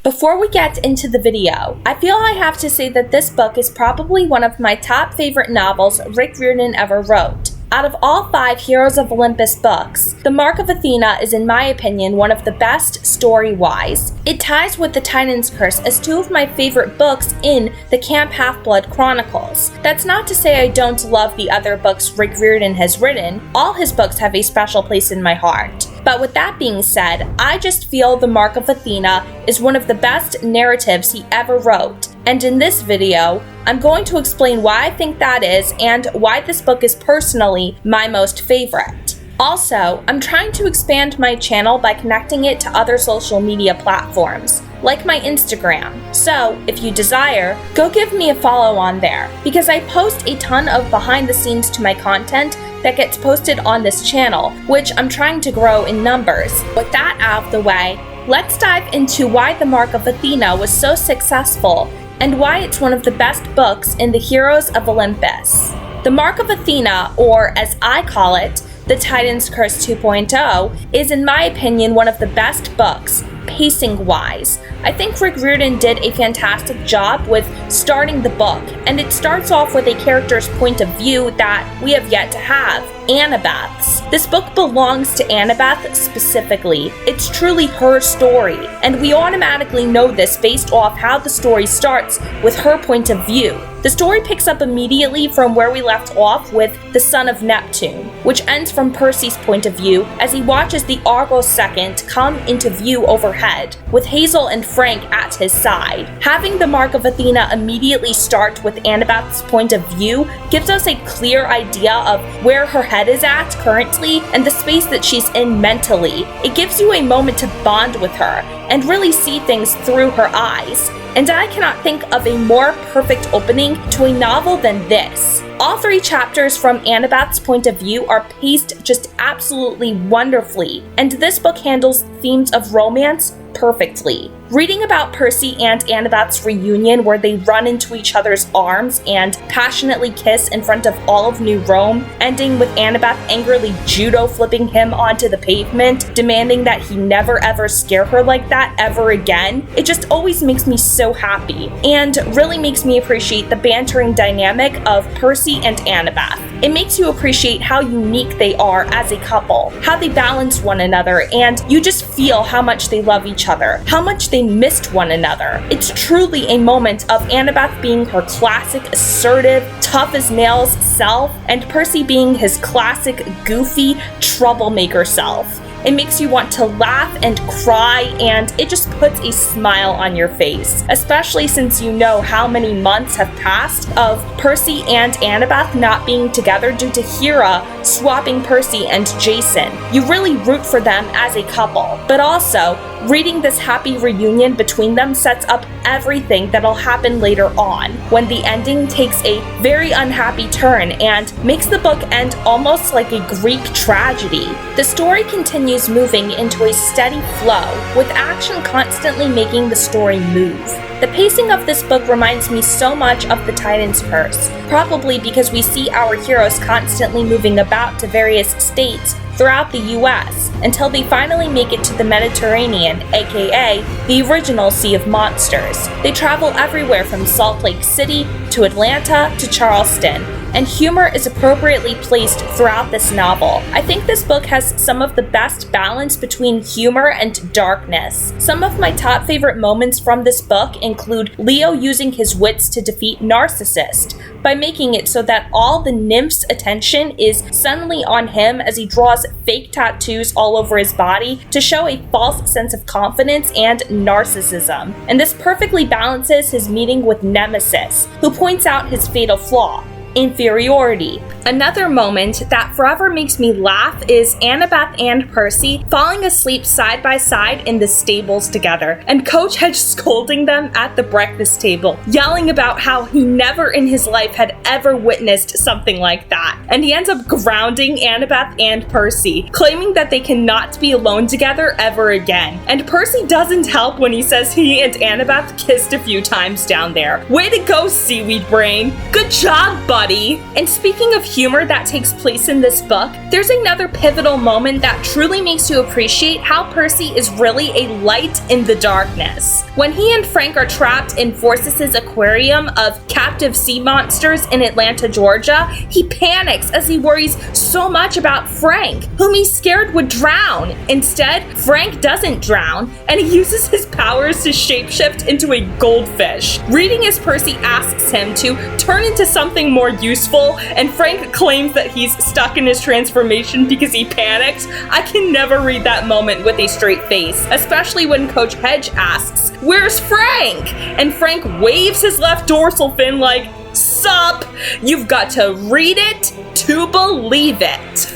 Before we get into the video, I feel I have to say that this book is probably one of my top favorite novels Rick Riordan ever wrote. Out of all 5 Heroes of Olympus books, The Mark of Athena is in my opinion one of the best story-wise. It ties with The Titan's Curse as 2 of my favorite books in the Camp Half-Blood Chronicles. That's not to say I don't love the other books Rick Riordan has written. All his books have a special place in my heart. But with that being said, I just feel The Mark of Athena is one of the best narratives he ever wrote. And in this video, I'm going to explain why I think that is and why this book is personally my most favorite. Also, I'm trying to expand my channel by connecting it to other social media platforms, like my Instagram. So, if you desire, go give me a follow on there, because I post a ton of behind the scenes to my content that gets posted on this channel, which I'm trying to grow in numbers. With that out of the way, let's dive into why The Mark of Athena was so successful and why it's one of the best books in the Heroes of Olympus. The Mark of Athena, or as I call it, The Titan's Curse 2.0, is in my opinion one of the best books, pacing-wise. I think Rick Riordan did a fantastic job with starting the book, and it starts off with a character's point of view that we have yet to have, Annabeth's. This book belongs to Annabeth specifically. It's truly her story, and we automatically know this based off how the story starts with her point of view. The story picks up immediately from where we left off with the son of Neptune, which ends from Percy's point of view as he watches the Argos II come into view overhead, with Hazel and Frank at his side. Having The Mark of Athena immediately start with Annabeth's point of view gives us a clear idea of where her head is at currently and the space that she's in mentally. It gives you a moment to bond with her and really see things through her eyes. And I cannot think of a more perfect opening to a novel than this. All 3 chapters from Annabeth's point of view are paced just absolutely wonderfully, and this book handles themes of romance perfectly. Reading about Percy and Annabeth's reunion where they run into each other's arms and passionately kiss in front of all of New Rome, ending with Annabeth angrily judo flipping him onto the pavement, demanding that he never ever scare her like that ever again. It just always makes me so happy, and really makes me appreciate the bantering dynamic of Percy and Annabeth. It makes you appreciate how unique they are as a couple, how they balance one another, and you just feel how much they love each other, how much they missed one another. It's truly a moment of Annabeth being her classic, assertive, tough as nails self, and Percy being his classic, goofy, troublemaker self. It makes you want to laugh and cry, and it just puts a smile on your face, especially since you know how many months have passed of Percy and Annabeth not being together due to Hera swapping Percy and Jason. You really root for them as a couple, but also, reading this happy reunion between them sets up everything that'll happen later on, when the ending takes a very unhappy turn and makes the book end almost like a Greek tragedy. The story continues moving into a steady flow, with action constantly making the story move. The pacing of this book reminds me so much of The Titan's Curse, probably because we see our heroes constantly moving about to various states throughout the US until they finally make it to the Mediterranean, aka the original Sea of Monsters. They travel everywhere from Salt Lake City to Atlanta to Charleston, and humor is appropriately placed throughout this novel. I think this book has some of the best balance between humor and darkness. Some of my top favorite moments from this book include Leo using his wits to defeat Narcissist by making it so that all the nymph's attention is suddenly on him as he draws fake tattoos all over his body to show a false sense of confidence and narcissism. And this perfectly balances his meeting with Nemesis, who points out his fatal flaw: inferiority. Another moment that forever makes me laugh is Annabeth and Percy falling asleep side by side in the stables together, and Coach Hedge scolding them at the breakfast table, yelling about how he never in his life had ever witnessed something like that. And he ends up grounding Annabeth and Percy, claiming that they cannot be alone together ever again. And Percy doesn't help when he says he and Annabeth kissed a few times down there. Way to go, seaweed brain. Good job, bud. buddy. And speaking of humor that takes place in this book, there's another pivotal moment that truly makes you appreciate how Percy is really a light in the darkness. When he and Frank are trapped in Forsyth's aquarium of captive sea monsters in Atlanta, Georgia, he panics as he worries so much about Frank, whom he's scared would drown. Instead, Frank doesn't drown, and he uses his powers to shapeshift into a goldfish. Reading as Percy asks him to turn into something more useful, and Frank claims that he's stuck in his transformation because he panics, I can never read that moment with a straight face, especially when Coach Hedge asks, "Where's Frank?" And Frank waves his left dorsal fin like, "Sup?" You've got to read it to believe it.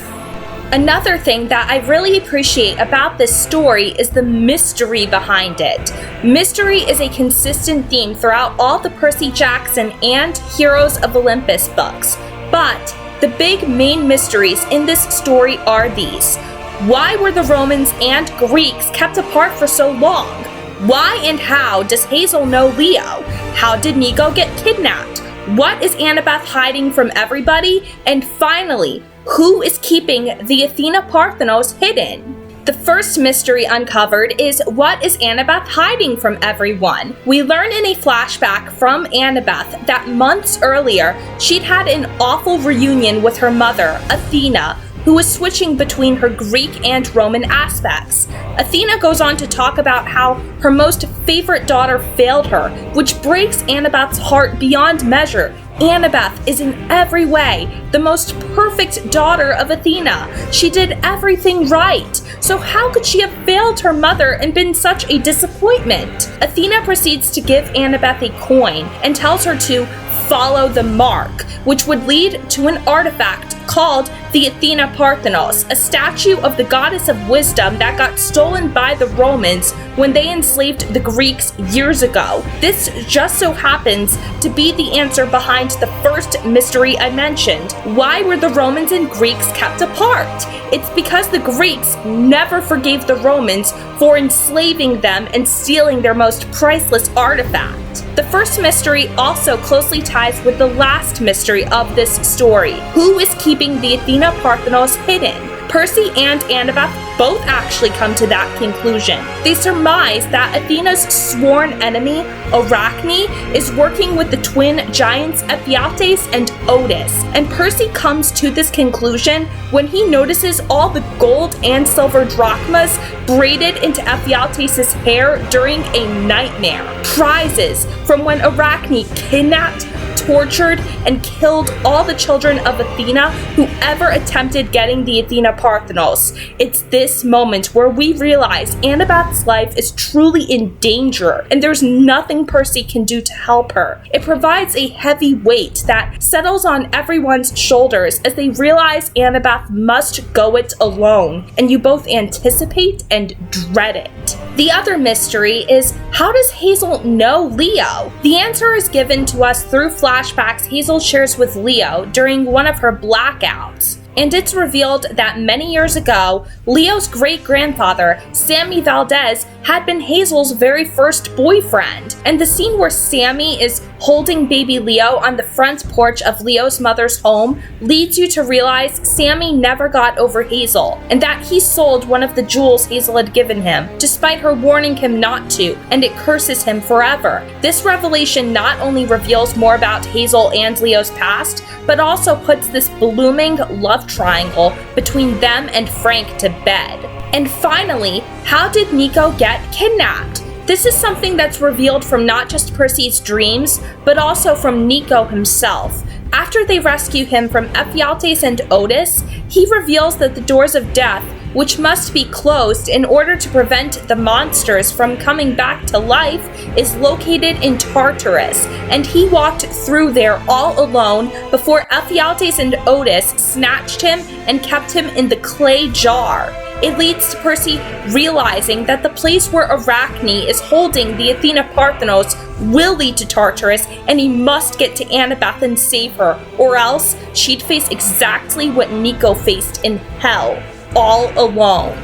Another thing that I really appreciate about this story is the mystery behind it. Mystery is a consistent theme throughout all the Percy Jackson and Heroes of Olympus books. But the big main mysteries in this story are these. Why were the Romans and Greeks kept apart for so long? Why and how does Hazel know Leo? How did Nico get kidnapped? What is Annabeth hiding from everybody? And finally, who is keeping the Athena Parthenos hidden? The first mystery uncovered is what is Annabeth hiding from everyone? We learn in a flashback from Annabeth that months earlier, she'd had an awful reunion with her mother, Athena, who was switching between her Greek and Roman aspects. Athena goes on to talk about how her most favorite daughter failed her, which breaks Annabeth's heart beyond measure. Annabeth is in every way the most perfect daughter of Athena. She did everything right. So how could she have failed her mother and been such a disappointment? Athena proceeds to give Annabeth a coin and tells her to follow the mark, which would lead to an artifact called the Athena Parthenos, a statue of the goddess of wisdom that got stolen by the Romans when they enslaved the Greeks years ago. This just so happens to be the answer behind the first mystery I mentioned. Why were the Romans and Greeks kept apart? It's because the Greeks never forgave the Romans for enslaving them and stealing their most priceless artifact. The first mystery also closely ties with the last mystery of this story. Who is keeping the Athena Parthenos hidden? Percy and Annabeth both actually come to that conclusion. They surmise that Athena's sworn enemy, Arachne, is working with the twin giants Ephialtes and Otis. And Percy comes to this conclusion when he notices all the gold and silver drachmas braided into Ephialtes' hair during a nightmare. Prizes from when Arachne kidnapped, tortured, and killed all the children of Athena who ever attempted getting the Athena Parthenos. It's this moment where we realize Annabeth's life is truly in danger, and there's nothing Percy can do to help her. It provides a heavy weight that settles on everyone's shoulders as they realize Annabeth must go it alone, and you both anticipate and dread it. The other mystery is, how does Hazel know Leo? The answer is given to us through flashbacks Hazel shares with Leo during one of her blackouts. And it's revealed that many years ago, Leo's great-grandfather, Sammy Valdez, had been Hazel's very first boyfriend. And the scene where Sammy is holding baby Leo on the front porch of Leo's mother's home leads you to realize Sammy never got over Hazel, and that he sold one of the jewels Hazel had given him, despite her warning him not to, and it curses him forever. This revelation not only reveals more about Hazel and Leo's past, but also puts this blooming love triangle between them and Frank to bed. And finally, how did Nico get kidnapped? This is something that's revealed from not just Percy's dreams, but also from Nico himself. After they rescue him from Ephialtes and Otis, he reveals that the doors of death, which must be closed in order to prevent the monsters from coming back to life, is located in Tartarus, and he walked through there all alone before Ephialtes and Otis snatched him and kept him in the clay jar. It leads to Percy realizing that the place where Arachne is holding the Athena Parthenos will lead to Tartarus, and he must get to Annabeth and save her, or else she'd face exactly what Nico faced in hell, all alone.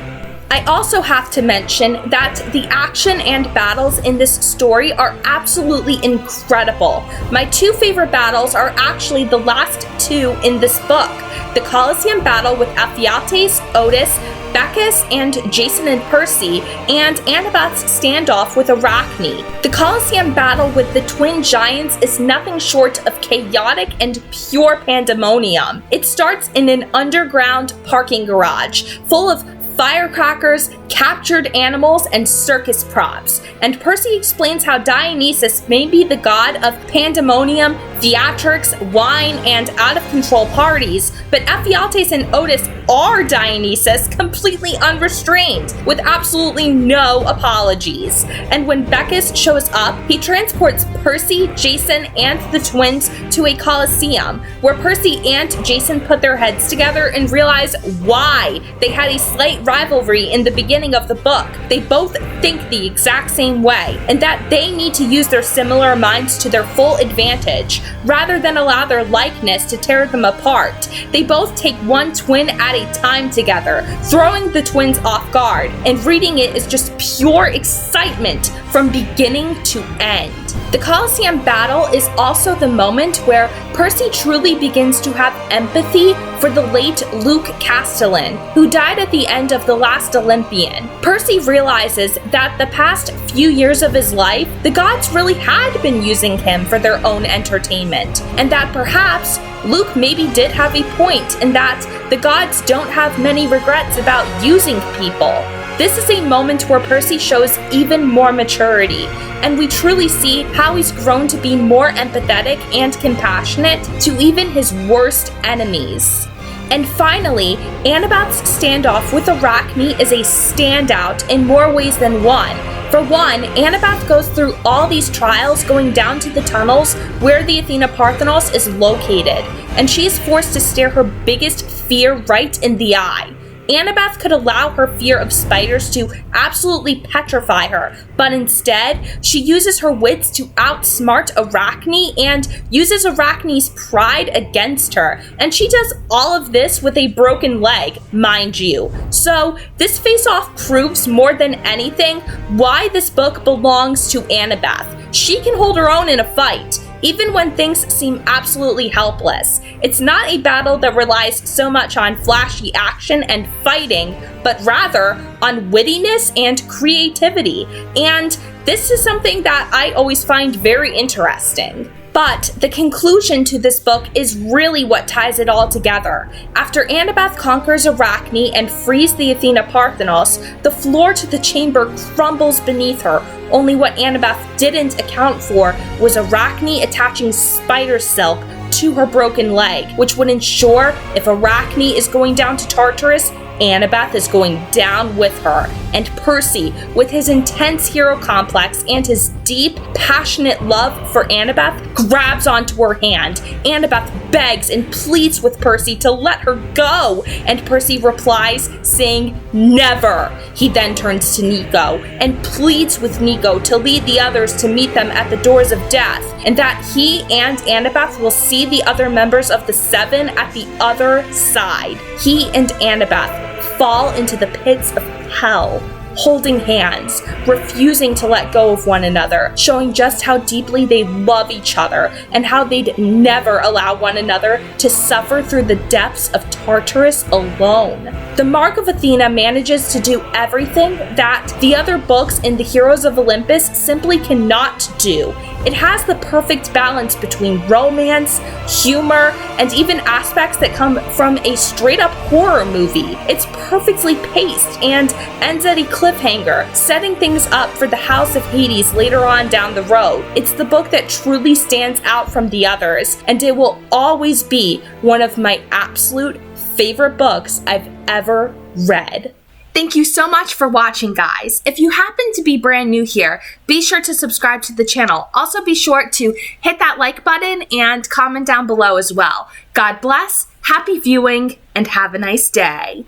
I also have to mention that the action and battles in this story are absolutely incredible. My two favorite battles are actually the last two in this book. The Colosseum battle with Ephialtes, Otis, Bacchus, and Jason and Percy, and Annabeth's standoff with Arachne. The Colosseum battle with the twin giants is nothing short of chaotic and pure pandemonium. It starts in an underground parking garage, full of firecrackers, captured animals, and circus props. And Percy explains how Dionysus may be the god of pandemonium, theatrics, wine, and out-of-control parties, but Ephialtes and Otis are Dionysus, completely unrestrained, with absolutely no apologies. And when Bacchus shows up, he transports Percy, Jason, and the twins to a Colosseum, where Percy and Jason put their heads together and realize why they had a slight rivalry in the beginning of the book. They both think the exact same way, and that they need to use their similar minds to their full advantage, rather than allow their likeness to tear them apart. They both take one twin at a time together, throwing the twins off guard, and reading it is just pure excitement from beginning to end. The Colosseum battle is also the moment where Percy truly begins to have empathy for the late Luke Castellan, who died at the end of The Last Olympian. Percy realizes that the past few years of his life, the gods really had been using him for their own entertainment, and that perhaps Luke maybe did have a point in that the gods don't have many regrets about using people. This is a moment where Percy shows even more maturity, and we truly see how he's grown to be more empathetic and compassionate to even his worst enemies. And finally, Annabeth's standoff with Arachne is a standout in more ways than one. For one, Annabeth goes through all these trials going down to the tunnels where the Athena Parthenos is located, and she is forced to stare her biggest fear right in the eye. Annabeth could allow her fear of spiders to absolutely petrify her, but instead, she uses her wits to outsmart Arachne and uses Arachne's pride against her. And she does all of this with a broken leg, mind you. So, this face-off proves more than anything why this book belongs to Annabeth. She can hold her own in a fight, even when things seem absolutely helpless. It's not a battle that relies so much on flashy action and fighting, but rather on wittiness and creativity. And this is something that I always find very interesting. But the conclusion to this book is really what ties it all together. After Annabeth conquers Arachne and frees the Athena Parthenos, the floor to the chamber crumbles beneath her. Only what Annabeth didn't account for was Arachne attaching spider silk to her broken leg, which would ensure if Arachne is going down to Tartarus, Annabeth is going down with her. And Percy, with his intense hero complex and his deep, passionate love for Annabeth, grabs onto her hand. Annabeth begs and pleads with Percy to let her go, and Percy replies, saying, "Never." He then turns to Nico and pleads with Nico to lead the others to meet them at the doors of death, and that he and Annabeth will see the other members of the Seven at the other side. He and Annabeth fall into the pits of hell, holding hands, refusing to let go of one another, showing just how deeply they love each other and how they'd never allow one another to suffer through the depths of Tartarus alone. The Mark of Athena manages to do everything that the other books in the Heroes of Olympus simply cannot do. It has the perfect balance between romance, humor, and even aspects that come from a straight-up horror movie. It's perfectly paced and ends at a cliffhanger, setting things up for the House of Hades later on down the road. It's the book that truly stands out from the others, and it will always be one of my absolute favorite books I've ever read. Thank you so much for watching, guys. If you happen to be brand new here, be sure to subscribe to the channel. Also be sure to hit that like button and comment down below as well. God bless, happy viewing, and have a nice day.